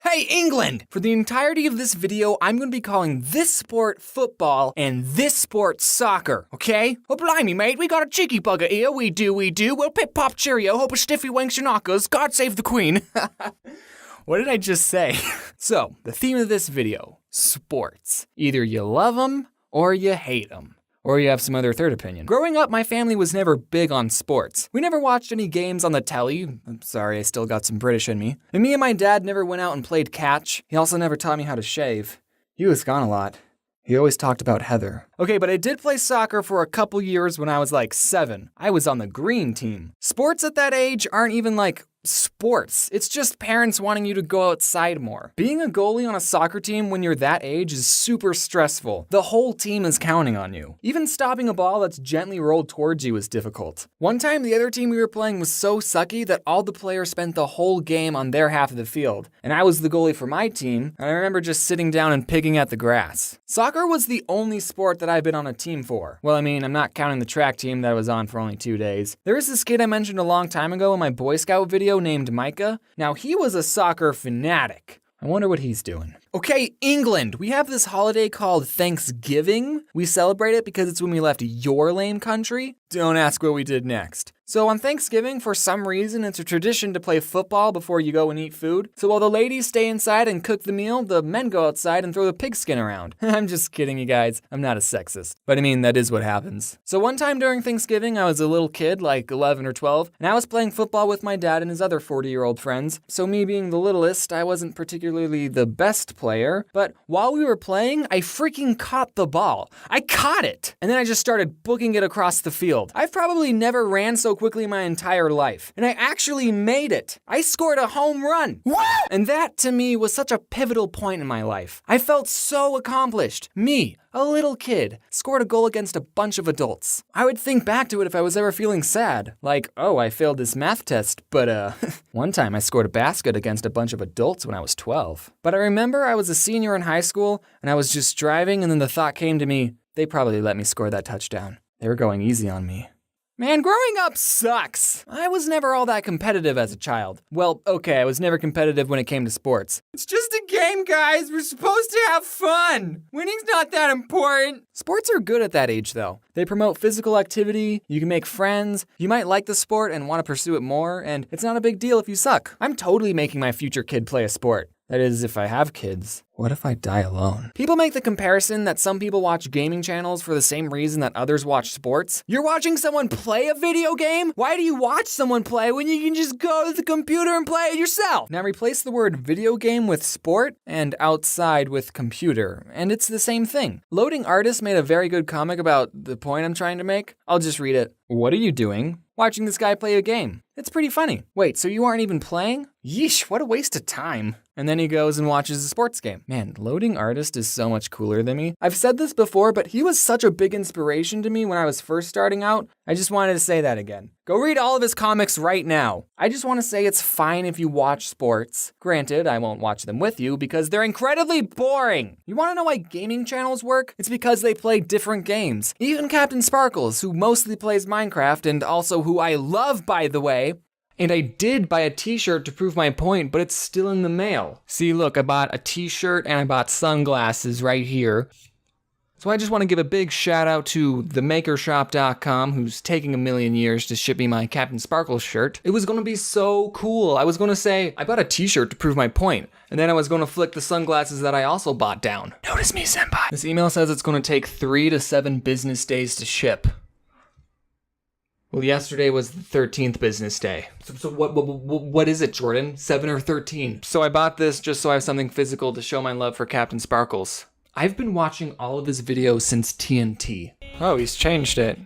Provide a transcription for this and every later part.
Hey England! For the entirety of this video, I'm going to be calling this sport football and this sport soccer, okay? Oh blimey mate, we got a cheeky bugger here, we do. Well pip pop cheerio, hope a stiffy wanks your knockers, God save the queen. What did I just say? So, the theme of this video, sports. Either you love them or you hate them. Or you have some other third opinion. Growing up, my family was never big on sports. We never watched any games on the telly. I'm sorry, I still got some British in me. And me and my dad never went out and played catch. He also never taught me how to shave. He was gone a lot. He always talked about Heather. Okay, but I did play soccer for a couple years when I was like 7. I was on the green team. Sports at that age aren't even like sports. It's just parents wanting you to go outside more. Being a goalie on a soccer team when you're that age is super stressful. The whole team is counting on you. Even stopping a ball that's gently rolled towards you is difficult. One time, the other team we were playing was so sucky that all the players spent the whole game on their half of the field. And I was the goalie for my team, and I remember just sitting down and picking at the grass. Soccer was the only sport that I've been on a team for. Well, I mean, I'm not counting the track team that I was on for only 2 days. There is this kid I mentioned a long time ago in my Boy Scout video named Micah. Now, he was a soccer fanatic. I wonder what he's doing. Okay, England, we have this holiday called Thanksgiving. We celebrate it because it's when we left your lame country. Don't ask what we did next. So on Thanksgiving, for some reason, it's a tradition to play football before you go and eat food. So while the ladies stay inside and cook the meal, the men go outside and throw the pigskin around. I'm just kidding, you guys. I'm not a sexist. But I mean, that is what happens. So one time during Thanksgiving, I was a little kid, like 11 or 12, and I was playing football with my dad and his other 40-year-old friends. So me being the littlest, I wasn't particularly the best player, but while we were playing, I freaking caught the ball. I caught it! And then I just started booking it across the field. I've probably never ran so quickly in my entire life. And I actually made it. I scored a home run. Woo! And that, to me, was such a pivotal point in my life. I felt so accomplished. Me, a little kid, scored a goal against a bunch of adults. I would think back to it if I was ever feeling sad. Like, oh, I failed this math test, but one time I scored a basket against a bunch of adults when I was 12. But I remember I was a senior in high school, and I was just driving, and then the thought came to me, they probably let me score that touchdown. They were going easy on me. Man, growing up sucks. I was never all that competitive as a child. Well, okay, I was never competitive when it came to sports. It's just a game, guys. We're supposed to have fun. Winning's not that important. Sports are good at that age, though. They promote physical activity, you can make friends, you might like the sport and want to pursue it more, and it's not a big deal if you suck. I'm totally making my future kid play a sport. That is, if I have kids. What if I die alone? People make the comparison that some people watch gaming channels for the same reason that others watch sports. You're watching someone play a video game? Why do you watch someone play when you can just go to the computer and play it yourself? Now replace the word video game with sport and outside with computer, and it's the same thing. Loading Artist made a very good comic about the point I'm trying to make. I'll just read it. What are you doing? Watching this guy play a game. It's pretty funny. Wait, so you aren't even playing? Yeesh, what a waste of time. And then he goes and watches a sports game. Man, Loading Artist is so much cooler than me. I've said this before, but he was such a big inspiration to me when I was first starting out. I just wanted to say that again. Go read all of his comics right now. I just want to say it's fine if you watch sports. Granted, I won't watch them with you because they're incredibly boring. You want to know why gaming channels work? It's because they play different games. Even Captain Sparkles, who mostly plays Minecraft and also who I love, by the way. And I did buy a t-shirt to prove my point, but it's still in the mail. See, look, I bought a t-shirt and I bought sunglasses right here. So I just want to give a big shout out to themakershop.com, who's taking a million years to ship me my Captain Sparkles shirt. It was going to be so cool. I was going to say, I bought a t-shirt to prove my point. And then I was going to flick the sunglasses that I also bought down. Notice me, senpai. This email says it's going to take 3 to 7 business days to ship. Well, yesterday was the 13th business day. So what is it, Jordan? 7 or 13? So I bought this just so I have something physical to show my love for Captain Sparkles. I've been watching all of his videos since TNT. Oh, he's changed it.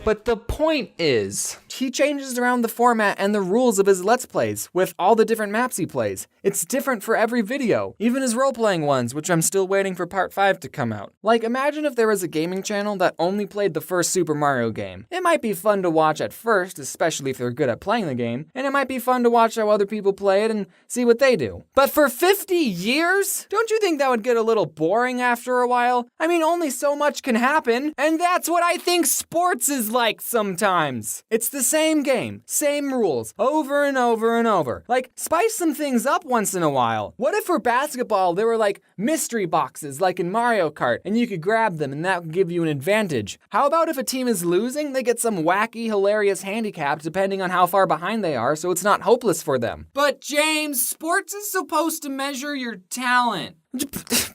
But the point is, he changes around the format and the rules of his Let's Plays with all the different maps he plays. It's different for every video, even his role-playing ones, which I'm still waiting for part 5 to come out. Like, imagine if there was a gaming channel that only played the first Super Mario game. It might be fun to watch at first, especially if they're good at playing the game, and it might be fun to watch how other people play it and see what they do. But for 50 years? Don't you think that would get a little boring after a while? I mean, only so much can happen, and that's what I think sports is like sometimes. It's the same game, same rules, over and over and over. Like, spice some things up once in a while. What if for basketball there were like mystery boxes like in Mario Kart and you could grab them and that would give you an advantage? How about if a team is losing, they get some wacky, hilarious handicap depending on how far behind they are so it's not hopeless for them? But James, sports is supposed to measure your talent.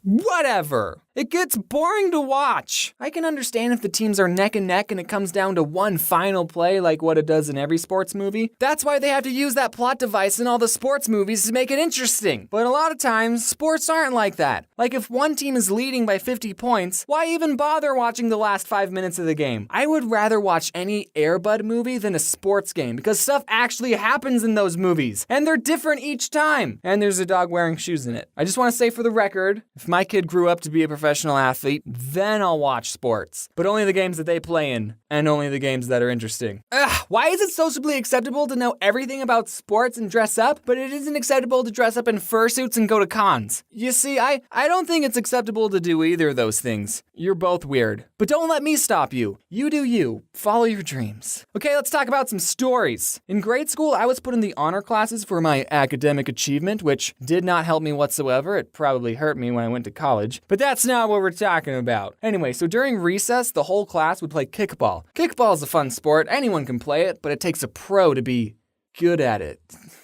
Whatever. It gets boring to watch. I can understand if the teams are neck and neck and it comes down to one final play like what it does in every sports movie. That's why they have to use that plot device in all the sports movies to make it interesting. But a lot of times, sports aren't like that. Like if one team is leading by 50 points, why even bother watching the last 5 minutes of the game? I would rather watch any Air Bud movie than a sports game because stuff actually happens in those movies. And they're different each time. And there's a dog wearing shoes in it. I just want to say for the record, if my kid grew up to be a professional athlete, then I'll watch sports. But only the games that they play in, and only the games that are interesting. Ugh, why is it sociably acceptable to know everything about sports and dress up, but it isn't acceptable to dress up in fursuits and go to cons? You see, I don't think it's acceptable to do either of those things. You're both weird. But don't let me stop you. You do you. Follow your dreams. Okay, let's talk about some stories. In grade school, I was put in the honor classes for my academic achievement, which did not help me whatsoever. It probably hurt me when I went to college. But that's not what we're talking about. Anyway, so during recess, the whole class would play kickball. Kickball is a fun sport. Anyone can play it, but it takes a pro to be good at it.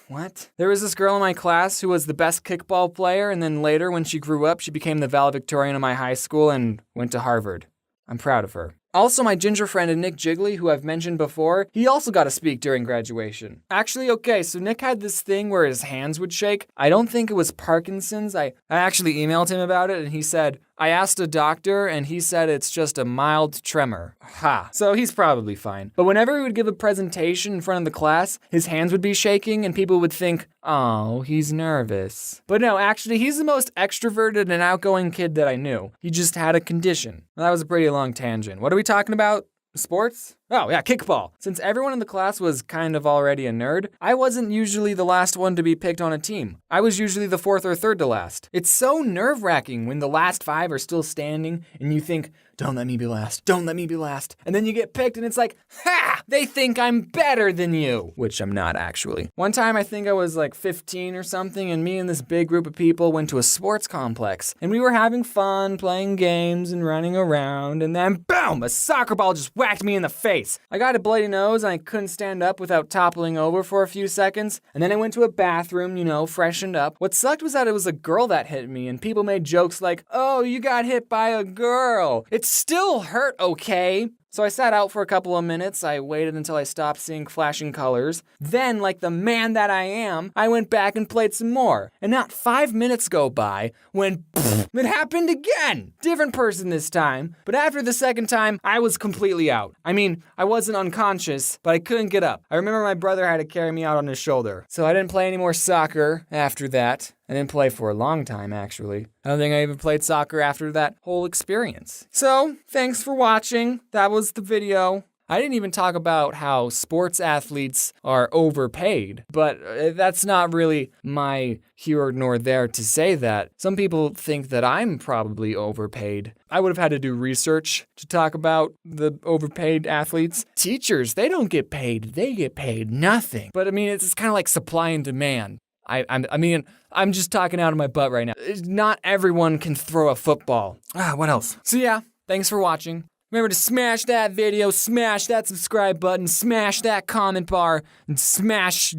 What? There was this girl in my class who was the best kickball player, and then later when she grew up, she became the valedictorian of my high school and went to Harvard. I'm proud of her. Also, my ginger friend Nick Jiggly, who I've mentioned before, he also got to speak during graduation. Actually, okay, so Nick had this thing where his hands would shake. I don't think it was Parkinson's. I actually emailed him about it, and he said, I asked a doctor, and he said it's just a mild tremor. Ha. So he's probably fine. But whenever he would give a presentation in front of the class, his hands would be shaking, and people would think, oh, he's nervous. But no, actually, he's the most extroverted and outgoing kid that I knew. He just had a condition. Well, that was a pretty long tangent. What are we talking about? Sports? Oh yeah, kickball. Since everyone in the class was kind of already a nerd, I wasn't usually the last one to be picked on a team. I was usually the fourth or third to last. It's so nerve-wracking when the last 5 are still standing and you think, don't let me be last, don't let me be last. And then you get picked and it's like, ha! They think I'm better than you. Which I'm not actually. One time I think I was like 15 or something and me and this big group of people went to a sports complex. And we were having fun, playing games and running around. And then boom! A soccer ball just whacked me in the face. I got a bloody nose and I couldn't stand up without toppling over for a few seconds. And then I went to a bathroom, freshened up. What sucked was that it was a girl that hit me and people made jokes like, oh, you got hit by a girl. It still hurt, okay? So I sat out for a couple of minutes. I waited until I stopped seeing flashing colors. Then, like the man that I am, I went back and played some more. And not 5 minutes go by when it happened again. Different person this time. But after the second time, I was completely out. I mean, I wasn't unconscious, but I couldn't get up. I remember my brother had to carry me out on his shoulder. So I didn't play any more soccer after that. I didn't play for a long time, actually. I don't think I even played soccer after that whole experience. So, thanks for watching. That was the video. I didn't even talk about how sports athletes are overpaid, but that's not really my here nor there to say that. Some people think that I'm probably overpaid. I would have had to do research to talk about the overpaid athletes. Teachers, they don't get paid. They get paid nothing. But I mean, it's kind of like supply and demand. I'm just talking out of my butt right now. Not everyone can throw a football. What else? So yeah, thanks for watching. Remember to smash that video, smash that subscribe button, smash that comment bar, and smash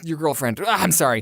your girlfriend. I'm sorry.